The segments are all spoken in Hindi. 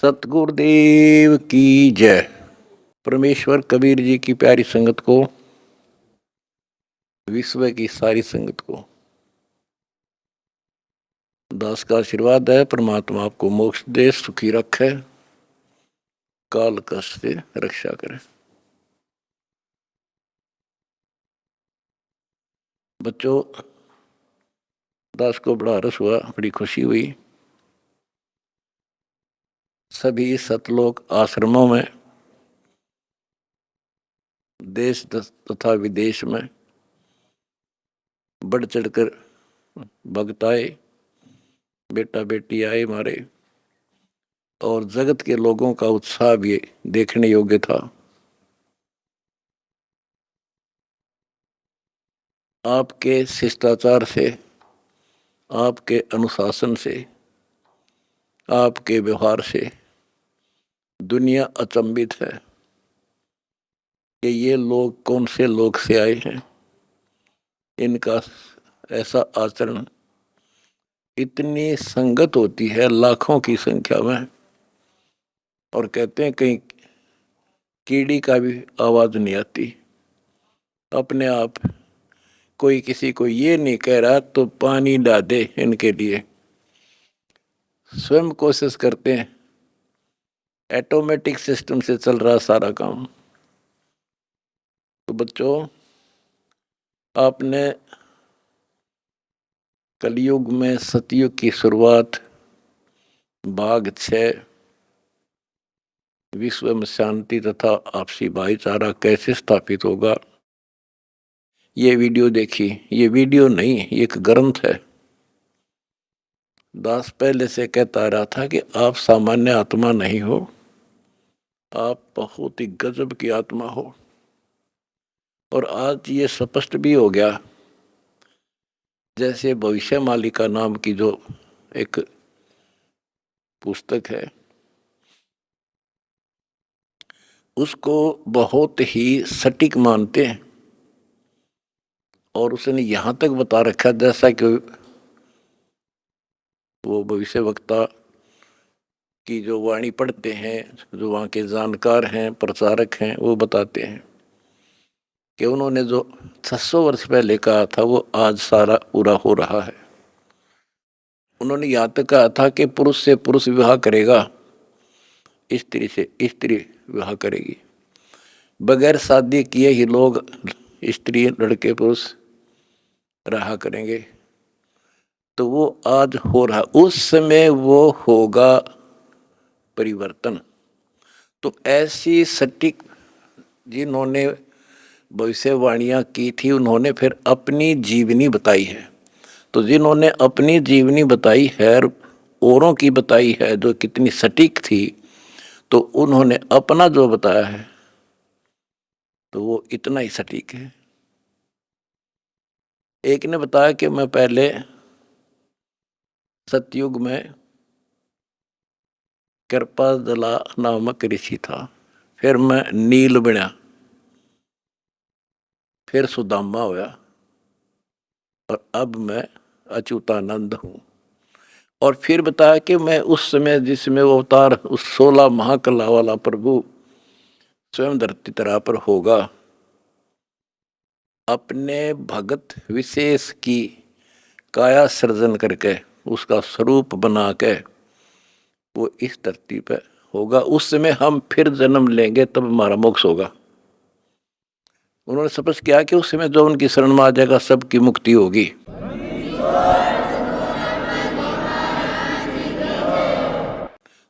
सतगुरुदेव की जय। परमेश्वर कबीर जी की प्यारी संगत को, विश्व की सारी संगत को दास का आशीर्वाद है। परमात्मा आपको मोक्ष दे, सुखी रखे, काल कष्ट से रक्षा करे। बच्चों, दास को बड़ा रस हुआ, बड़ी खुशी हुई। सभी सतलोक आश्रमों में, देश तथा विदेश में बढ़ चढ़कर भक्त आए, बेटा बेटी आए हमारे, और जगत के लोगों का उत्साह भी देखने योग्य था। आपके शिष्टाचार से, आपके अनुशासन से, आपके व्यवहार से दुनिया अचंभित है कि ये लोग कौन से लोग से आए हैं। इनका ऐसा आचरण, इतनी संगत होती है लाखों की संख्या में, और कहते हैं कहीं कीड़ी का भी आवाज नहीं आती। अपने आप कोई किसी को ये नहीं कह रहा तो पानी डाल दे, इनके लिए स्वयं कोशिश करते हैं। ऑटोमेटिक सिस्टम से चल रहा सारा काम। तो बच्चों, आपने कलयुग में सतयुग की शुरुआत, भाग 6, विश्व में शांति तथा आपसी भाईचारा कैसे स्थापित होगा, ये वीडियो देखी। ये वीडियो नहीं, ये एक ग्रंथ है। दास पहले से कहता रहा था कि आप सामान्य आत्मा नहीं हो, आप बहुत ही गजब की आत्मा हो। और आज ये स्पष्ट भी हो गया। जैसे भविष्य मालिका नाम की जो एक पुस्तक है, उसको बहुत ही सटीक मानते हैं, और उसने यहां तक बता रखा जैसा कि वो भविष्य वक्ता की जो वाणी पढ़ते हैं, जो वहाँ के जानकार हैं, प्रचारक हैं, वो बताते हैं कि उन्होंने जो 600 वर्ष पहले कहा था वो आज सारा पूरा हो रहा है। उन्होंने यहाँ तक कहा था कि पुरुष से पुरुष विवाह करेगा, स्त्री से स्त्री विवाह करेगी। बगैर शादी किए ही लोग, स्त्री लड़के पुरुष रहा करेंगे। तो वो आज हो रहा, उस समय वो होगा परिवर्तन। तो ऐसी सटीक जिन्होंने भविष्यवाणियां की थी, उन्होंने फिर अपनी जीवनी बताई है। तो जिन्होंने अपनी जीवनी बताई है, औरों की बताई है जो कितनी सटीक थी, तो उन्होंने अपना जो बताया है तो वो इतना ही सटीक है। एक ने बताया कि मैं पहले सतयुग में कृपाजला नामक ऋषि था, फिर मैं नील बना, फिर सुदामा होया, और अब मैं अच्युतानंद हूँ। और फिर बताया कि मैं उस समय जिसमें वो अवतार, उस 16 महाकला वाला प्रभु स्वयं धरती तरह पर होगा, अपने भगत विशेष की काया सृजन करके, उसका स्वरूप बना के वो इस धरती पे होगा। उस समय हम फिर जन्म लेंगे, तब हमारा मोक्ष होगा। उन्होंने स्पष्ट किया कि उस समय जो उनकी शरण में आ जाएगा सबकी मुक्ति होगी।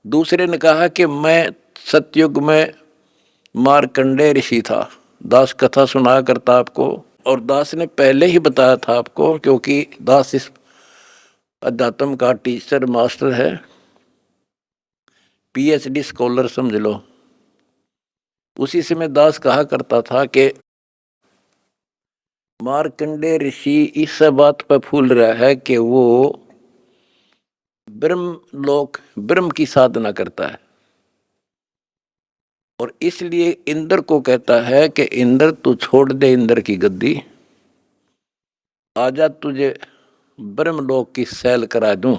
दूसरे ने कहा कि मैं सतयुग में मार्कंडेय ऋषि था। दास कथा सुनाया करता आपको, और दास ने पहले ही बताया था आपको, क्योंकि दास इस अध्यात्म का टीचर मास्टर है, पीएचडी स्कॉलर समझ लो। उसी समय दास कहा करता था कि मार्कंडेय ऋषि इस बात पर फूल रहा है कि वो ब्रह्म लोक, ब्रह्म की साधना करता है, और इसलिए इंद्र को कहता है कि इंद्र तू छोड़ दे इंद्र की गद्दी, आजा तुझे ब्रह्मलोक की सैल करा दूं।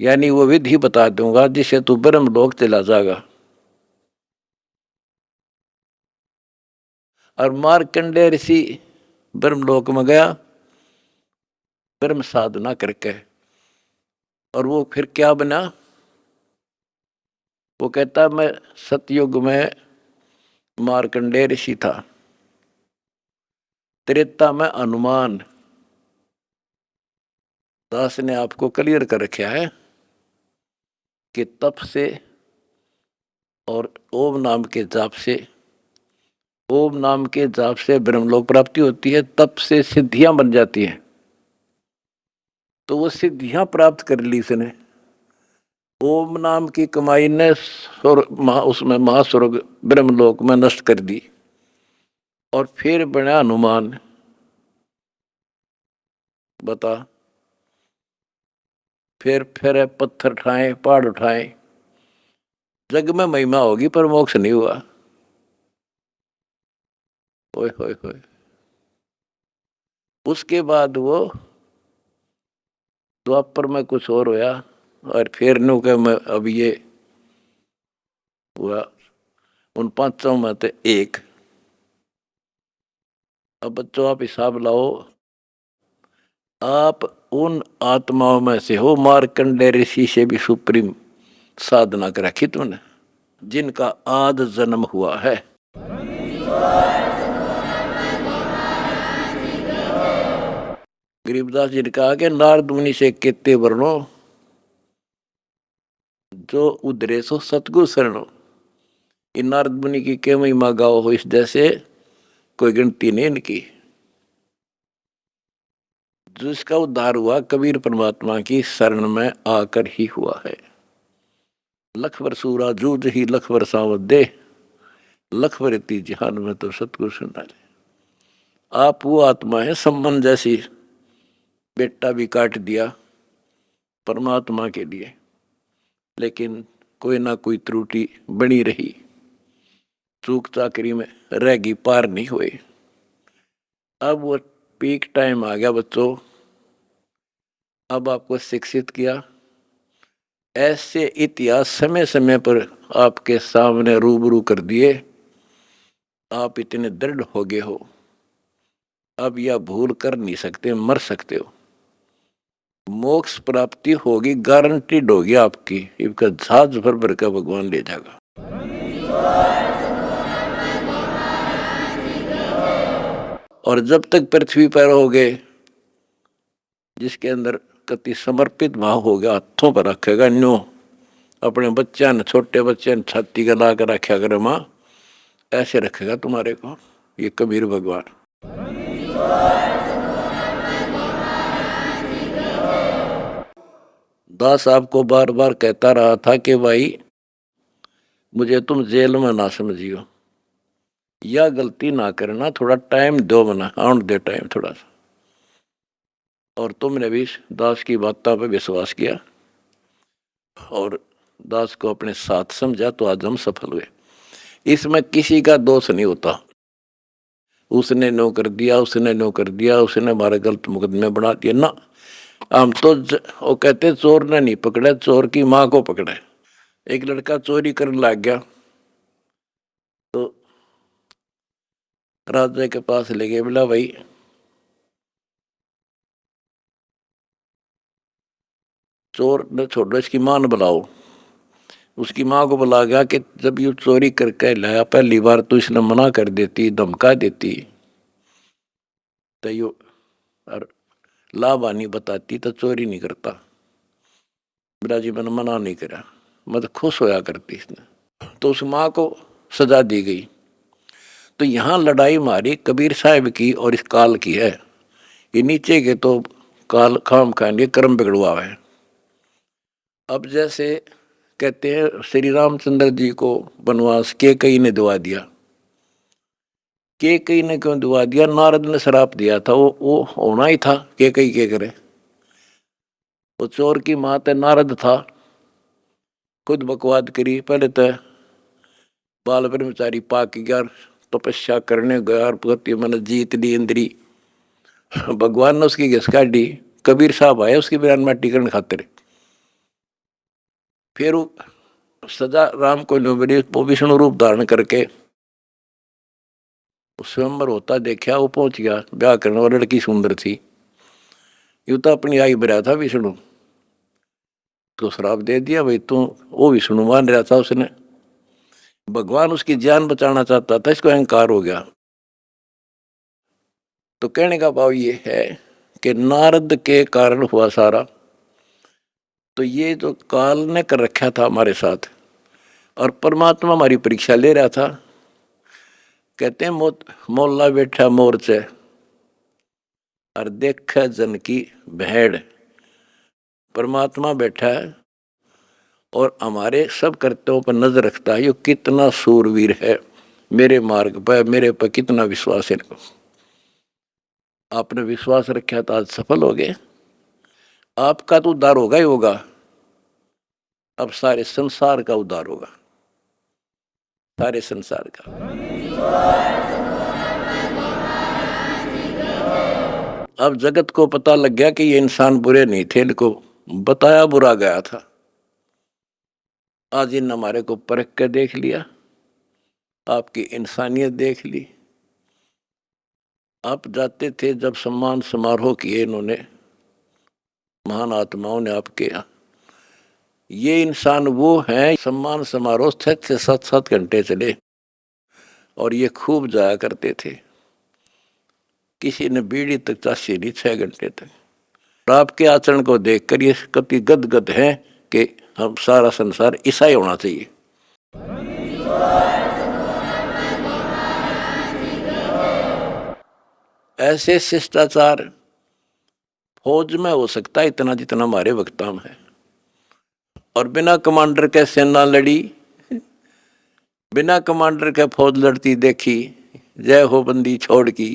यानी वो विधि बता दूंगा जिससे तू ब्रह्मलोक चला जाएगा। और मार्कंडेय ऋषि ब्रह्मलोक में गया ब्रह्म साधना करके, और वो फिर क्या बना? वो कहता मैं सतयुग में मार्कंडेय ऋषि था, त्रेता में हनुमान। दास ने आपको क्लियर कर रखा है कि तप से और ओम नाम के जाप से, ओम नाम के जाप से ब्रह्मलोक प्राप्ति होती है, तप से सिद्धियां बन जाती हैं। तो वो सिद्धियां प्राप्त कर ली इसने। ओम नाम की कमाई ने उसमें महास्वर्ग ब्रह्मलोक में नष्ट कर दी, और फिर बना हनुमान। बता, फिर पत्थर उठाए, पहाड़ उठाए, जग में महिमा होगी पर मोक्ष नहीं हुआ। ओए होए होए। उसके बाद वो द्वापर में कुछ और होया, और फिर नु के मैं अब ये हुआ उन पांचों में से एक। अब बच्चों आप हिसाब लाओ, आप उन आत्माओं में से हो मार्कंडेय ऋषि से भी सुप्रीम साधना कर रखी तुमने, जिनका आद जन्म हुआ है। गरीबदास जी ने कहा कि नारद मुनि से कितने वर्णो जो उधरे सो सतगुरु शरणो। इन नारद मुनि की के महिमा गाओ हो इस जैसे कोई गिनती नहीं इनकी। जिसका उद्धार हुआ कबीर परमात्मा की शरण में आकर ही हुआ है। लख वर सूरा जूझ ही लख वर सावत दे, लख वर इति जहान में तो सतगुरु सुनाले। आप वो आत्मा है संबंध जैसी, बेटा भी काट दिया परमात्मा के लिए, लेकिन कोई ना कोई त्रुटि बनी रही, चूक चाकरी में रहेगी, पार नहीं हुए। अब वो पीक टाइम आ गया बच्चों, अब आपको शिक्षित किया। ऐसे इतिहास समय समय पर आपके सामने रूबरू कर दिए, आप इतने दृढ़ हो गए हो, अब यह भूल कर नहीं सकते, मर सकते हो। मोक्ष प्राप्ति होगी, गारंटीड होगी आपकी, इसका जहाज भर भर का भगवान ले जाएगा। और जब तक पृथ्वी पर रहोगे, जिसके अंदर कति समर्पित भाव हो गया, हाथों पर रखेगा न्यो, अपने बच्चा ने, छोटे बच्चे ने छाती का ला कर रखा करे माँ, ऐसे रखेगा तुम्हारे को ये कबीर भगवान। दास आपको बार बार कहता रहा था कि भाई मुझे तुम जेल में ना समझियो, या गलती ना करना, थोड़ा टाइम दो, मना आउट दे टाइम थोड़ा सा। और तुमने भी दास की बातों पर विश्वास किया और दास को अपने साथ समझा, तो आज हम सफल हुए। इसमें किसी का दोष नहीं होता, उसने नो कर दिया, उसने नो कर दिया, उसने हमारे गलत मुकदमे बना दिए ना। हम तो वो कहते चोर ने नहीं पकड़ा, चोर की माँ को पकड़ा। एक लड़का चोरी करने लग गया, तो राजा के पास ले गए, बोला भाई चोर ने छोड़ो, इसकी मां ने बुलाओ। उसकी माँ को बुला गया कि जब ये चोरी करके लाया, पहली बार तो इसने मना कर देती, धमका देती, तो यो और लाभानी बताती तो चोरी नहीं करता। बिराजी मैंने मना नहीं करा, मैं तो खुश होया करती इसने। तो उस माँ को सजा दी गई। तो यहाँ लड़ाई मारी कबीर साहब की और इस काल की है। ये नीचे के तो काल खाम खाएंगे, कर्म बिगड़वा है। अब जैसे कहते हैं श्री रामचंद्र जी को वनवास के कई ने दुआ दिया, के कई ने क्यों दुआ दिया? नारद ने श्राप दिया था, वो होना ही था, के कई के करे। वो चोर की मात नारद था, खुद बकवाद करी। पहले तो बाल ब्रह्मचारी पाक गया, तपस्या करने गया और पति मैंने जीत ली इंद्री। भगवान ने उसकी घिस काटी, कबीर साहब आए उसकी बिरान माटी करने खातिर। फिर सजा राम को मिली, वो विष्णु रूप धारण करके स्वयंवर होता देखा, वो पहुंच गया ब्याह करने, और लड़की सुंदर थी। यू तो अपनी आई बरा था विष्णु, तो श्राप दे दिया भाई तू। वो विष्णु मान रहा था, उसने भगवान उसकी जान बचाना चाहता था, इसको अहंकार हो गया। तो कहने का भाव ये है कि नारद के कारण हुआ सारा। तो ये जो काल ने कर रखा था हमारे साथ, और परमात्मा हमारी परीक्षा ले रहा था। कहते हैं मोल्ला बैठा मोर्चे और देख जन की भेड़। परमात्मा बैठा है और हमारे सब कर्तव्यों पर नजर रखता है। ये कितना सूरवीर है, मेरे मार्ग पर, मेरे पर कितना विश्वास है इनको। आपने विश्वास रखा तो आज सफल हो गए। आपका तो उद्धार होगा ही होगा, अब सारे संसार का उद्धार होगा, सारे संसार का। अब जगत को पता लग गया कि ये इंसान बुरे नहीं थे, इनको बताया बुरा गया था। आज इन हमारे को परख कर देख लिया, आपकी इंसानियत देख ली। आप जाते थे जब सम्मान समारोह किए इन्होंने, महान आत्माओं ने आपके यहाँ। ये इंसान वो हैं, सम्मान समारोह 6-7 घंटे चले और ये खूब जाया करते थे। किसी ने बीड़ी तक चाशी नहीं 6 घंटे तक। और आपके आचरण को देखकर ये कति गदगद है कि हम सारा संसार ईसाई होना चाहिए। ऐसे शिष्टाचार फौज में हो सकता है इतना जितना हमारे वक्ता में है। और बिना कमांडर के सेना लड़ी, बिना कमांडर के फौज लड़ती देखी, जय हो बंदी छोड़ की।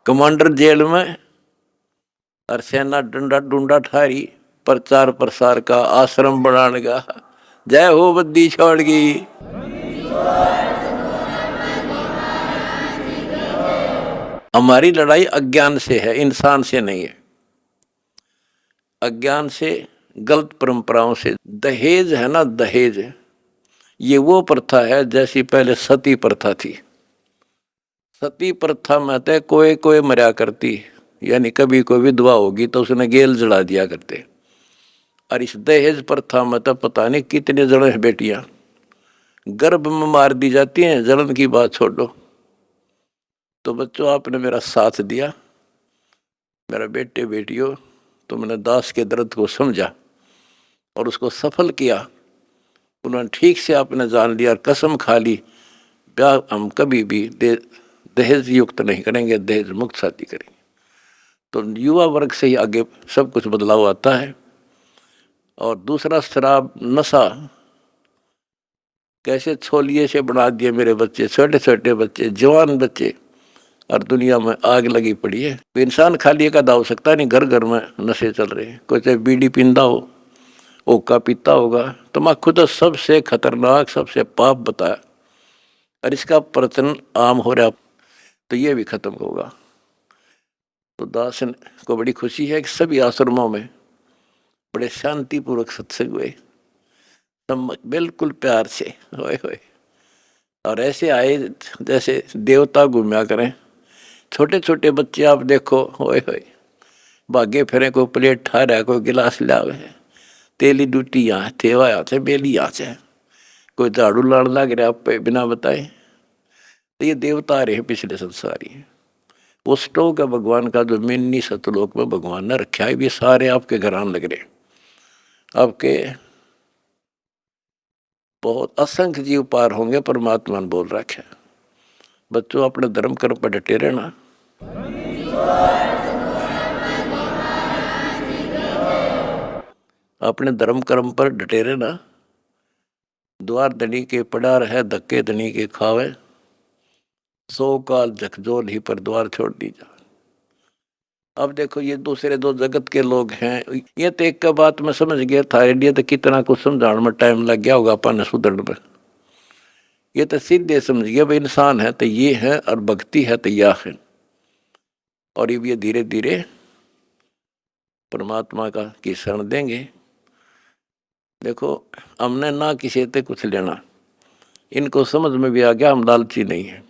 कमांडर जेल में और सेना डंडा डूंडा ठारी, प्रचार प्रसार का आश्रम बनाने का, जय हो बंदी छोड़ की। हमारी लड़ाई अज्ञान से है, इंसान से नहीं है। अज्ञान से, गलत परंपराओं से। दहेज है ना, दहेज, ये वो प्रथा है जैसी पहले सती प्रथा थी। सती प्रथा में तो कोई कोई मरा करती, यानी कभी कोई विधवा होगी तो उसने गेल जला दिया करते। और इस दहेज प्रथा में तो पता नहीं कितने जने बेटियां गर्भ में मार दी जाती हैं, जलन की बात छोड़ो। तो बच्चों, आपने मेरा साथ दिया, मेरा बेटे बेटियों, तुमने दास के दर्द को समझा और उसको सफल किया। उन्होंने ठीक से आपने जान लिया और कसम खा ली, ब्याह हम कभी भी दहेज युक्त नहीं करेंगे, दहेज मुक्त शादी करेंगे। तो युवा वर्ग से ही आगे सब कुछ बदलाव आता है। और दूसरा, शराब नशा कैसे छोलिए से बना दिए मेरे बच्चे, छोटे छोटे बच्चे, जवान बच्चे, और दुनिया में आग लगी पड़ी है। तो इंसान खाली एक आधा हो सकता नहीं, घर घर में नशे चल रहे हैं। कोई चाहे बीड़ी पींदा हो, ओका पीता होगा, तम्बाकू तो सबसे खतरनाक, सबसे पाप बताया, और इसका प्रचलन आम हो रहा, तो ये भी खत्म होगा। तो दास को बड़ी खुशी है कि सभी आश्रमों में बड़े शांतिपूर्वक सत्संग हुए, बिल्कुल प्यार से, होए होए। और ऐसे आए जैसे देवता घूमया करें। छोटे छोटे बच्चे आप देखो, होए होए, भागे फिरे, कोई प्लेट ठा रहा है, कोई गिलास लावे, तेली डूटी यहाँ थेवा यहाँ से बेली यहाँ से, कोई झाड़ू लाड़ लग रहा पे बिना बताए। तो ये देवता रहे पिछले संसारी, वो स्टोक है भगवान का, जो मिन्नी सतलोक में भगवान ने रखा है। ये सारे आपके घर आने लग रहे, आपके बहुत असंख्य जीव पार होंगे, परमात्मा ने बोल रखा है। बच्चों, अपने धर्म कर्म पर डटे रहना। अपने धर्म कर्म पर डटे रहना। द्वार धनी के पड़ा रहे, धक्के धनी के खावे, 100 काल झकझोल ही पर द्वार छोड़ दी जा। अब देखो, ये दूसरे दो जगत के लोग हैं। ये तो एक का बात मैं समझ गया था, इंडिया तो कितना कुछ समझाने में टाइम लग गया होगा अपन सुधरने में। ये तो सीधे समझ गया भाई, इंसान है तो ये है, और भक्ति है तो यह है। और ये धीरे धीरे परमात्मा का की शरण देंगे। देखो, हमने ना किसी से कुछ लेना, इनको समझ में भी आ गया हम लालची नहीं है।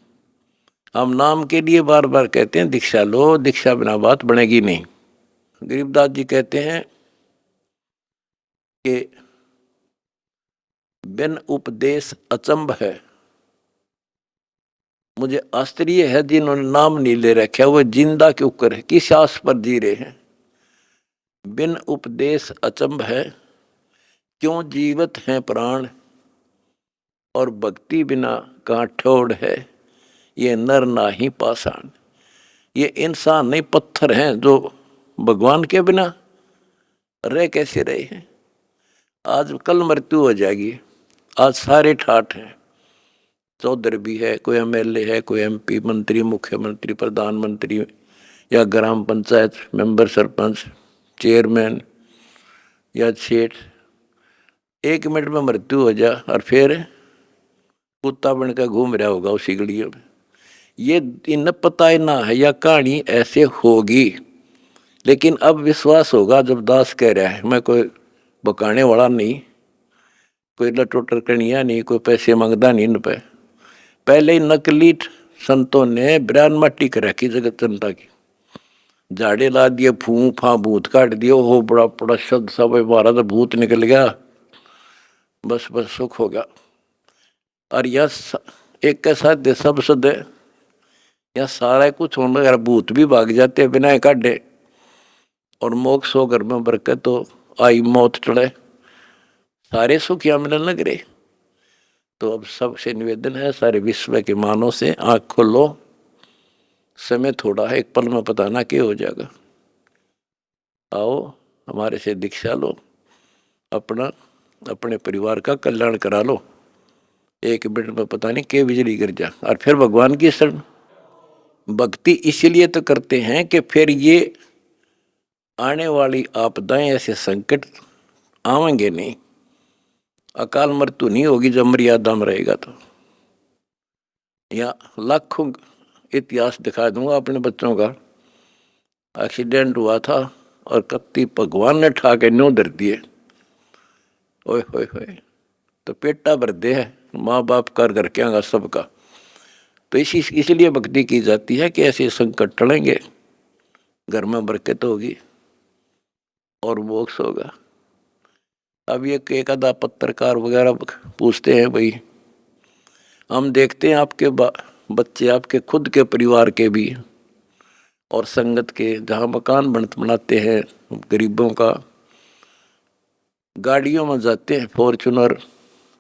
हम नाम के लिए बार बार कहते हैं दीक्षा लो, दीक्षा बिना बात बनेगी नहीं। गरीबदास जी कहते हैं कि बिन उपदेश अचंभ है। मुझे आश्चर्य है जिन्होंने नाम नहीं ले रखा वो जिंदा क्यों करे, किस आस पर जी रहे हैं। बिन उपदेश अचंभ है, क्यों जीवित हैं प्राण, और भक्ति बिना कहाँ ठोड़ है, ये नर नाही पाषाण। ये इंसान नहीं, पत्थर हैं जो भगवान के बिना रह कैसे रहे हैं। आज कल मृत्यु हो जाएगी, आज सारे ठाठ हैं। चौधरी भी है, कोई एमएलए है, कोई एमपी, मंत्री, मुख्यमंत्री, प्रधानमंत्री, या ग्राम पंचायत मेंबर, सरपंच, चेयरमैन या सेठ। 1 मिनट में मृत्यु हो जा और फिर कुत्ता बनकर घूम रहा होगा उसी गलियों में। ये इन पता ही ना है या कहानी ऐसे होगी, लेकिन अब विश्वास होगा जब दास कह रहा है। मैं कोई बकाने वाला नहीं, कोई लटोटर कनिया नहीं, कोई पैसे मांगता नहीं इन पे। पहले ही नकली संतों ने ब्रान मट्टी कर रखी जगत जनता की, झाड़े ला दिए, फू फा भूत काट दिए, हो बड़ा बड़ा शब्द सब बारह तो भूत निकल गया, बस बस सुख होगा। और यह एक के साथ दे सब सद या सारा कुछ होने अगर भूत भी भाग जाते बिना काटे, और मोक्ष हो घर में बरकत तो आई मौत टले, सारे सुख या मिलने लग रहे। तो अब सबसे निवेदन है, सारे विश्व के मानव से आँख खोलो, समय थोड़ा है, एक पल में पता ना क्या हो जाएगा। आओ हमारे से दीक्षा लो, अपना अपने परिवार का कल्याण करा लो। 1 मिनट में पता नहीं क्या बिजली गिर जा, और फिर भगवान की शरण। भक्ति इसलिए तो करते हैं कि फिर ये आने वाली आपदाएं, ऐसे संकट आवेंगे नहीं, अकाल मृत्यु नहीं होगी जब मर्यादा में रहेगा। तो या लाखों इतिहास दिखा दूंगा अपने बच्चों का। एक्सीडेंट हुआ था और कत्ती भगवान ने ठा के न्यों धर दिए, ओए होए होए, तो पेटा भर दे है माँ बाप कर घर के आगा सबका। तो इसलिए भक्ति की जाती है कि ऐसे संकट टलेंगे, घर में बरकत होगी और मोक्ष होगा। अब ये एक आधा पत्रकार वगैरह पूछते हैं, भाई हम देखते हैं आपके बच्चे, आपके खुद के परिवार के भी और संगत के, जहाँ मकान बनाते हैं गरीबों का, गाड़ियों में जाते हैं, फॉर्चूनर,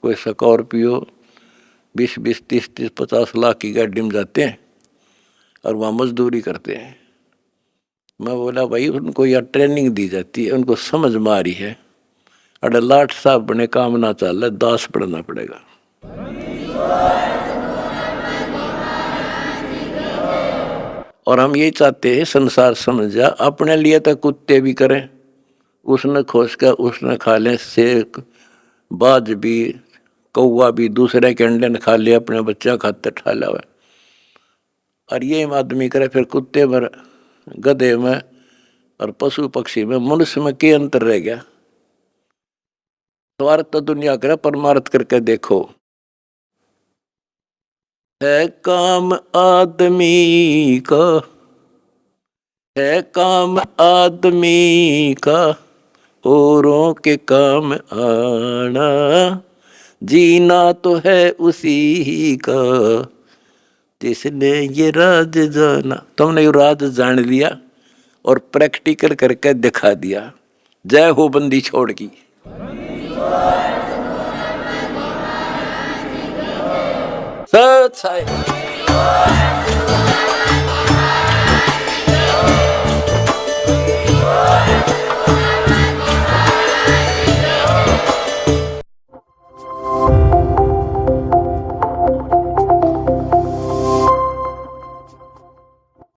कोई स्कॉर्पियो, 20-20, 30-30, 50 लाख की गाड़ी में जाते हैं और वहाँ मजदूरी करते हैं। मैं बोला भाई उनको यह ट्रेनिंग दी जाती है, उनको समझ में आ रही है। अरे लाट साहब बने काम ना चल रहा, दास पढ़ना पड़ेगा। और हम यही चाहते हैं संसार समझ जा, अपने लिए तो कुत्ते भी करें, उसने खोज कर उसने खा लें, शेर बाज भी, कौवा भी दूसरे के अंडे ने खा लिया, अपने बच्चा खाते ठा लावे। और ये आदमी करे फिर कुत्ते में, गधे में और पशु पक्षी में, मनुष्य में क्या अंतर रह गया। स्वार्थ तो दुनिया करे, परमार्थ करके देखो। है काम आदमी का, है काम आदमी का, औरों के काम आना, जीना तो है उसी का जिसने ये राज जाना। तुमने ये राज जान लिया और प्रैक्टिकल करके दिखा दिया। जय हो बंदी छोड़ की। सच है।